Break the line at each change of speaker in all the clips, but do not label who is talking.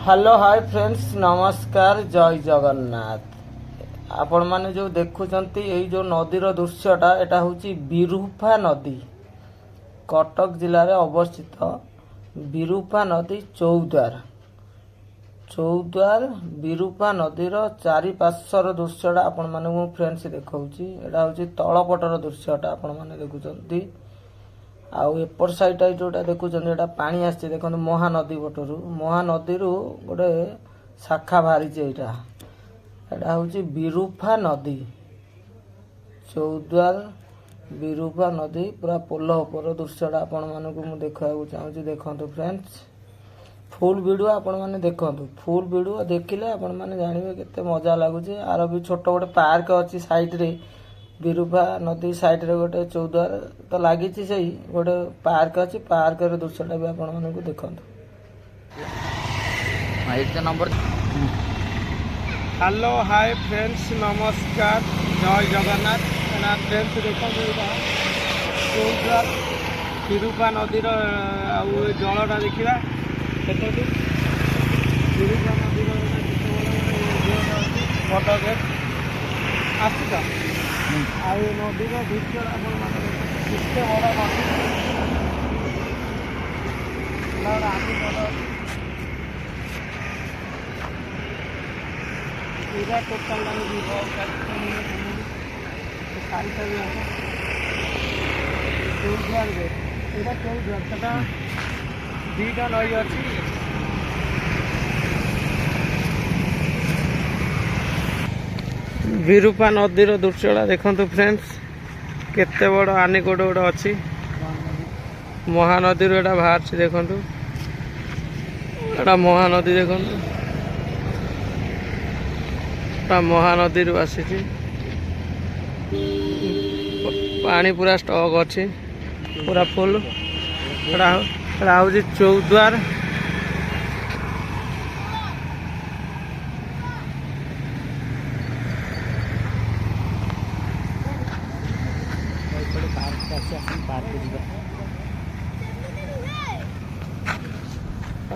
Hello hi friends नमस्कार जय जगन्नाथ आपण माने जो देखुचंती एई जो नदीर दृश्यटा एटा होची विरूपा नदी कटक जिले में अवस्थित विरूपा नदी चौद्वार विरूपा नदीर चारिपार्श्वर दृश्यटा आपण माने फ्रेंड्स देखौची एटा होची तळपटर दृश्यटा आपण माने देखुचंती आउ एपर साइड जोटा देखुचंती एटा पानी आछे देखंतु महानदी पटरु महानदी गोटे शाखा बाहरी एटा एटा होची विरूपा नदी चौद्वार विरूपा नदी पूरा पोल ऊपर दृश्यटा आपण मानकु मु देखाउ चाहूची देखंतु फ्रेंड्स फुल वीडियो आपण माने देखंतु फुल वीडियो देखिले आपण माने जानिबे केते मजा लागुची आरो भी छोट गोटे पार्क अछि साइड रे विरूपा नदी साइड रे गोटे चौद्वार तो लगी से गोटे पार्क अच्छी पार्क दृश्यटा भी आपण मानक देखते हेलो हाय फ्रेंड्स नमस्कार जय जगन्नाथ फ्रेंड्स देखो चौद्वार विरूपा नदीर जलटा देखा विरूपा नदीर बड़ गेट आस आई नदी दृश्य केते बड़ पूरा टोटाल चौद्वार गेट चौद्वार से दीटा नई अच्छी विरूपा नदीर दृश्यटा देखंतु फ्रेंड्स केते बड़ आनिकोट गोटे अच्छी महानदी एटा बाहर देखंतु एटा महानदी देखंतु एटा महानदी आसी पानी पूरा स्टॉक अच्छी पूरा फुल एटा हूँ चौद्वार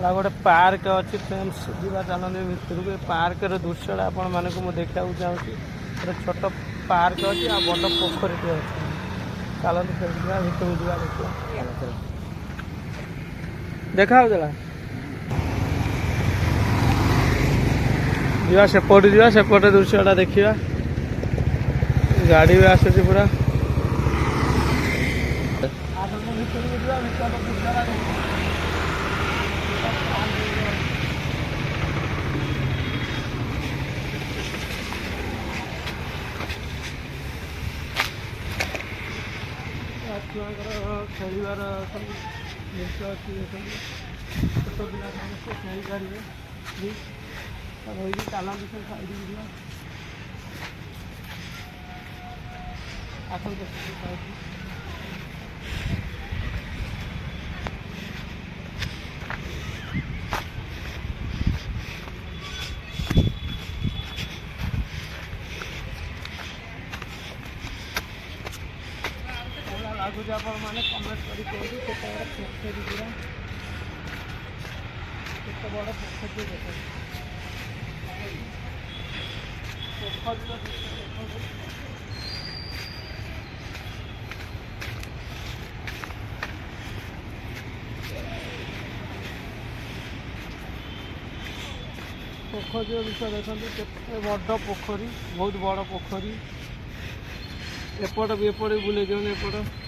गोटे पार्क अच्छी फ्रेंड्स जीवा चलते भितर को पार्क दृश्यटा आपण मानक मुझे देखा चाहूँगी गोटे छोट पार्क अच्छी आ बड़ पोखरी अच्छी चलते भितर जा देखा जा सेपट जा सेपटे दृश्यटा देखा गाड़ी भी आसूँ पूरा खेलार सब जिस अच्छी छोट पिला समस्त खेल पारे रही चलती सब साइड लगुच आप कमेंट कर पोखरी पूरा केते बड़ पोखरी पोखरी विषय देखते केते बड़ पोखरी बहुत बड़ पोखरी एपट भी एपट बुले जाऊन एपट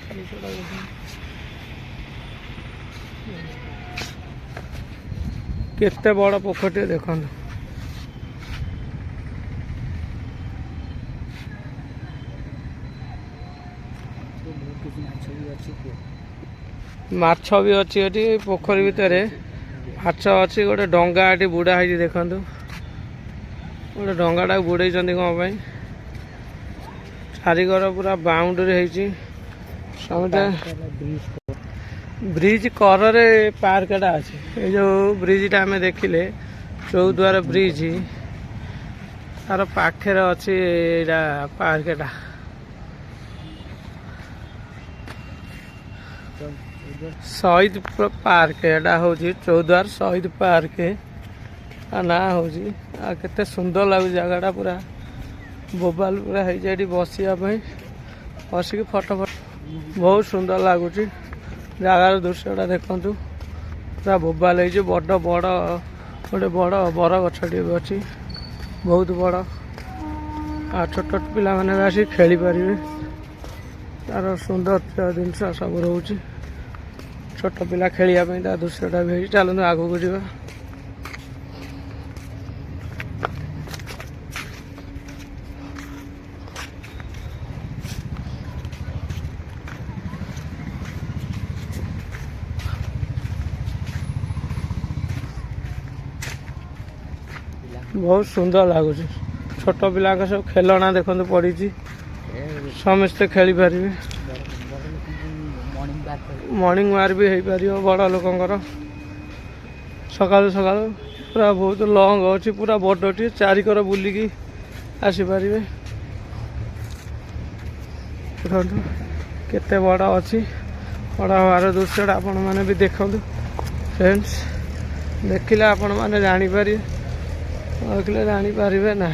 केते बड़ पोखरी देखो माछ भी अच्छी एटी पोखरी भितर माछ अच्छी गोटे डंगा एटी बुड़ा है देखु गोटे डंगाटा बुड़े कौन चारिगर पूरा बाउंड्री होता ब्रिज कर पार्कटा अच्छे ये जो ब्रिजटा आम देखिले चौद्वार ब्रिज तार पाखे अच्छी पार्कटा शहीद पार्क एटा हूँ चौद्वार शहीद पार्क ना हूँ के सुंदर लगुच जगह पूरा बोबाल पूरा है बसिया बसिक फटो फट बहुत सुंदर लगुच जगार दृश्यटा देखु पूरा बोबाल है बड़ बड़ गोटे बड़ बर गछटी भी अच्छी बहुत बड़ आ छोट पिला मैंने भी आसिक खेली पारे तार सुंदर जिनस सब रोच छोट पिला खेलने दृश्यटा भी चलते आग को जा बहुत सुंदर लगुच छोट पिला सब खेलना देखते पड़ी समस्ते खेली पारे मॉर्निंग वार भी हो पार बड़ लोकंर सका सका पूरा बहुत लंग अच्छी पूरा बड़टी चारिकर बुलिकी आसीपर देखु केते बड़ अच्छी बड़ हवार दृश्यटा आपण मैंने भी देखु फ्रेंड्स देखिले आपण मैंने जानीपर देखिले जानीपर ना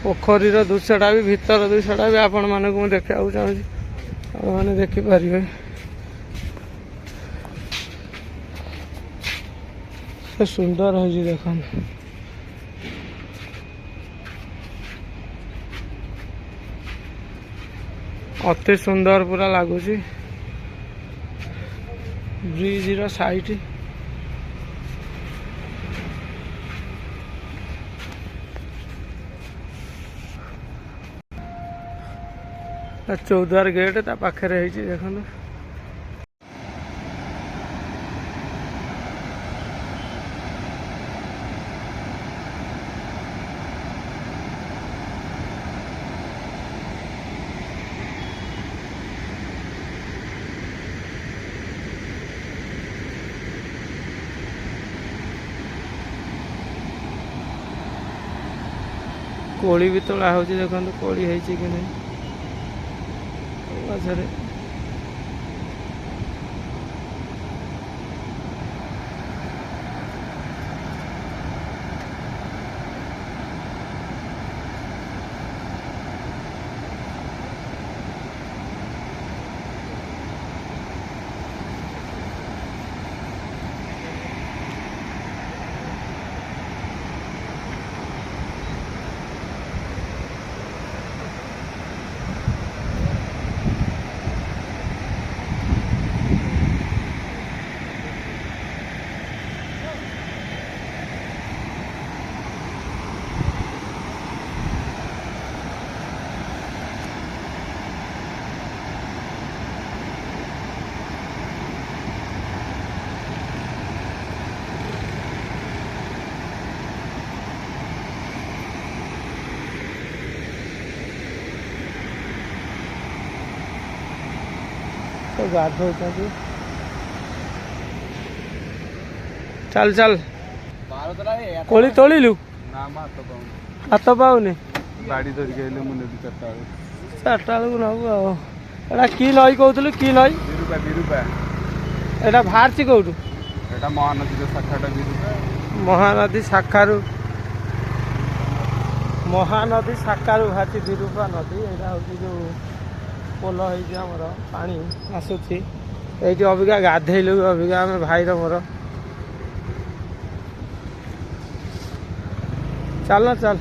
पोखरी दृश्यटा भी भीतर दृश्यटा भी आपण मानक मुझे देखा चाहिए मैंने देखिपर सुंदर हो देख अति सुंदर पूरा लगुच ब्रिज साइड चौद्वार गेट ता पाखे देख कोड़ी भी तोड़ा हो देखो कोड़ी है कि नहीं गछरे तो गाधो चल चल कोली तोड़ी लु हाथ पाऊनि गाड़ी धरिक चार्टा बेलू नबू एटा कि नई कहूलु कि नई एटा बाहर कौटू महानदी शाखा महानदी शाखारू बाहर विरूपा नदी यहाँ हूँ जो पोल होमर पानी आसूसी ये अबिका गाधेलु अबिका आम भाईर मोर चल चल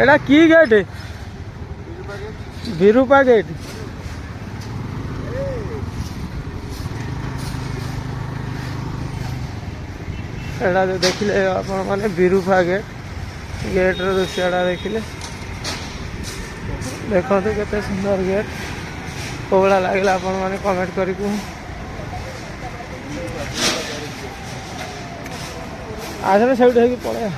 एटा की गेट विरूपा गेट एटा जो देखिले आपण माने विरूपा गेट दृश्यटा देखिले देखो केते सुंदर गेट कोला लगे आपण मैंने कमेंट करी आसने से पड़े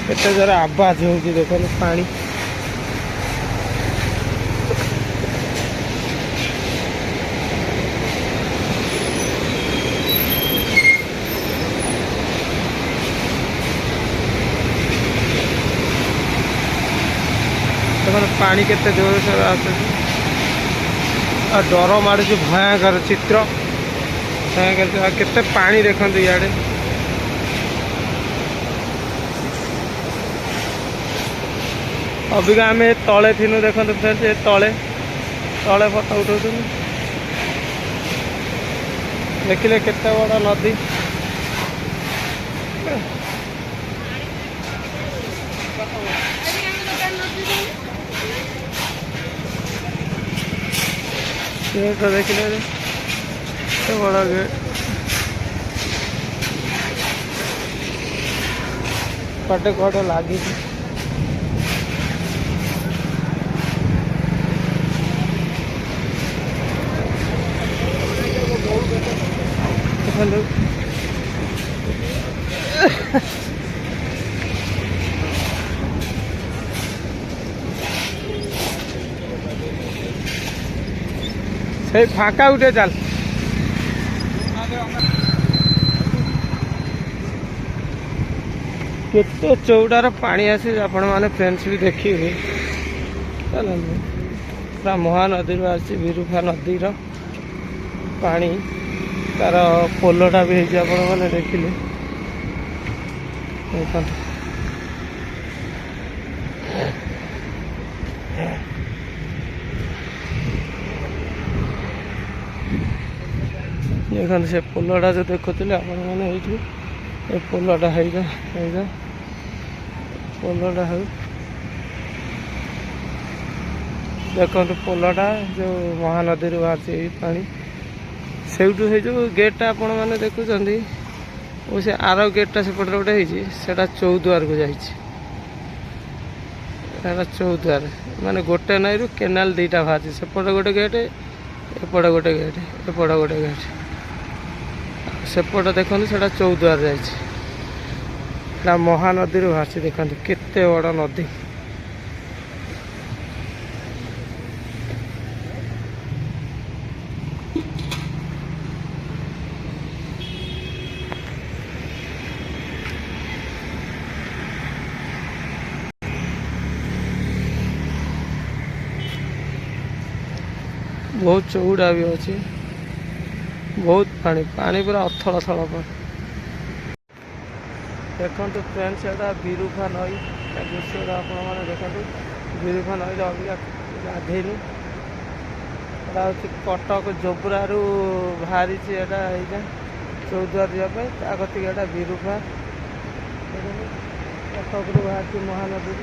केते जरा आवाज हो देखो पानी देखो पानी केते जोर से आसुची आ डर माड़ुची भयंकर चित्र भयंकर केते पानी देखते इे अबिका आम तले थी देखते फ्रेंड्स ये तले तले फटो उठाऊ देखिले केते बड़ा नदी तो देखिले केते बड़ा गेट कटे कटे लगी हेलो से फाका उठे चल केते चौड़ार पानी आसी आपण मैंने फ्रेंड्स भी देखिए चल पूरा महानदी आसी विरूपा नदी पानी तार पोलटा भी है आप मैंने देखिले देखते से पोलटा जो देखुले आपण मैंने ये पोलटा है पोलटा है देखते पोलटा जो महानदी बाहर पानी सेठू है जो गेटा आपण मैंने देखुं वो से आर गेटा सेपटे गोटे है चौद्वार को जाइए चौद्वार माने गोटे नाई रू केनाल दीटा बाहर सेपटे गोटे गेट एपटे गोटे गेट एपटे गोटे गेट सेपटे देखते से चौद्वार जाइए महानदी बाहर देखते केते बड़ नदी बहुत चौड़ा भी अच्छी बहुत पानी पानी पूरा अथल थल पर देखते फ्रेंड्स एटा विरूपा नई दृश्य आपने देखते विरूपा नई अबिका गाधेलु एटा हूँ कटक जोब्रारू बाहरी एटा चौद्वार जावाई कति एटा विरूपा कटक बाहर महानदी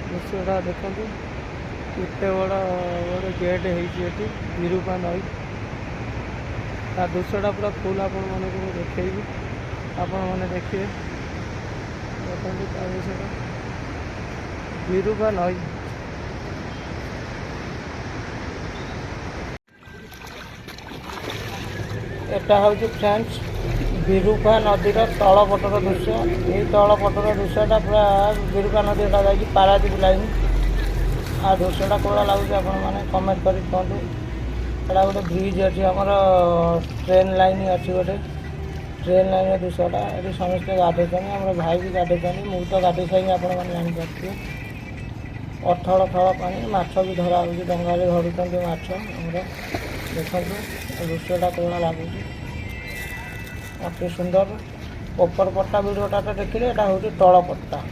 दृश्यटा देखते केते बड़ा गोटे गेट है विरूपा नई ता दृश्यटा पूरा फुल आपण मानक देखी आपण मैंने देखिए देखते विरूपा नई एटा हूँ फ्रेंड्स विरूपा नदीर तलपटर दृश्य ये तलपटर दृश्यटा पूरा विरूपा नदी जाकि पारादीप लाइन आ दृश्यटा कौड़ा लगुच आपने कमेंट कर कहूँ एटा गोटे ब्रिज अच्छी आमर ट्रेन लाइन अच्छी गोटे ट्रेन लाइन दृश्यटा ये समस्ते गाधे आम भाई भी गाधे मुझे तो गाधे सारी आप जापारे अथल थल पानी माछ भी धरा हो डंगा धरुंच माछ आमर देखो दृश्यटा कौड़ा लगुच अति सुंदर ऊपर पट्टा वीडियोटा तो देखिए यहाँ हूँ तलपट्टा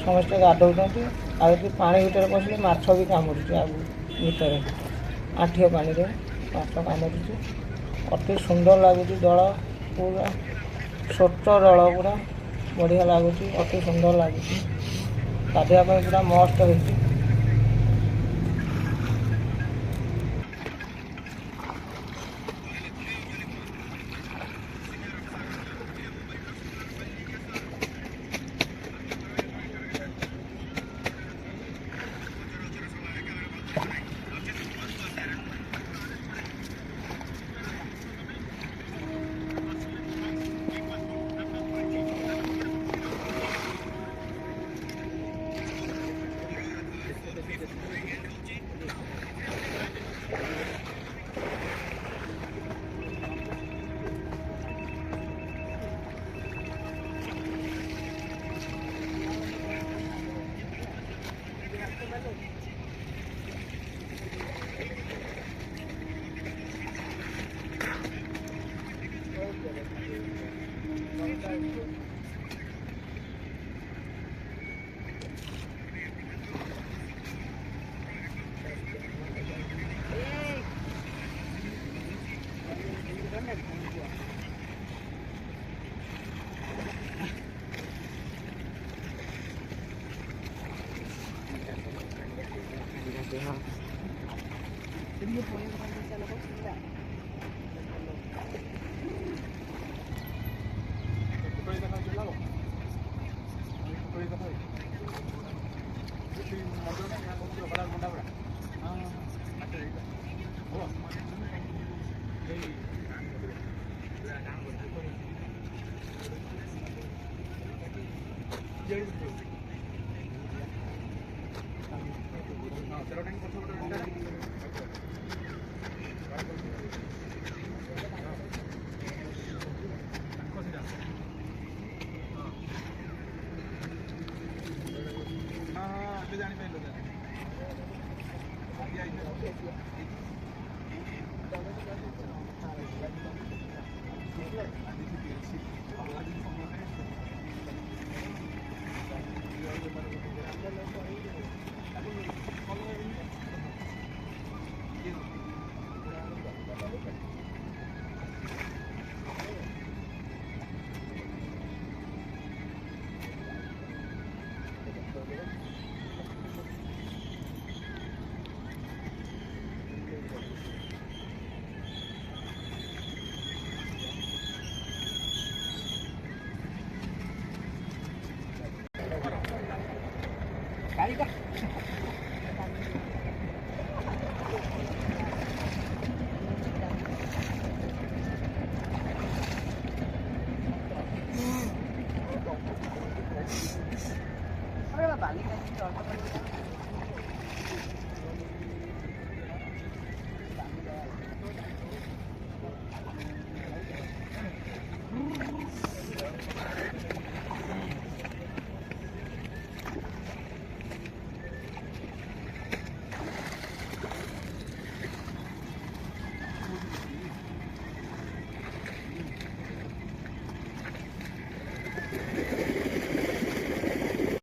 समस्ते गाधौं आगे पानी भितर पशिले माछ भी कामुड़ी भितर आठिया पानी रे माछ कामुड़ी अति सुंदर लगुच जल पूरा स्वच्छ जल पूरा बढ़िया लगुच अति सुंदर लगुच गाधोया पूरा मस्त होती ଦେଖୁଛନ୍ତି ହଁ।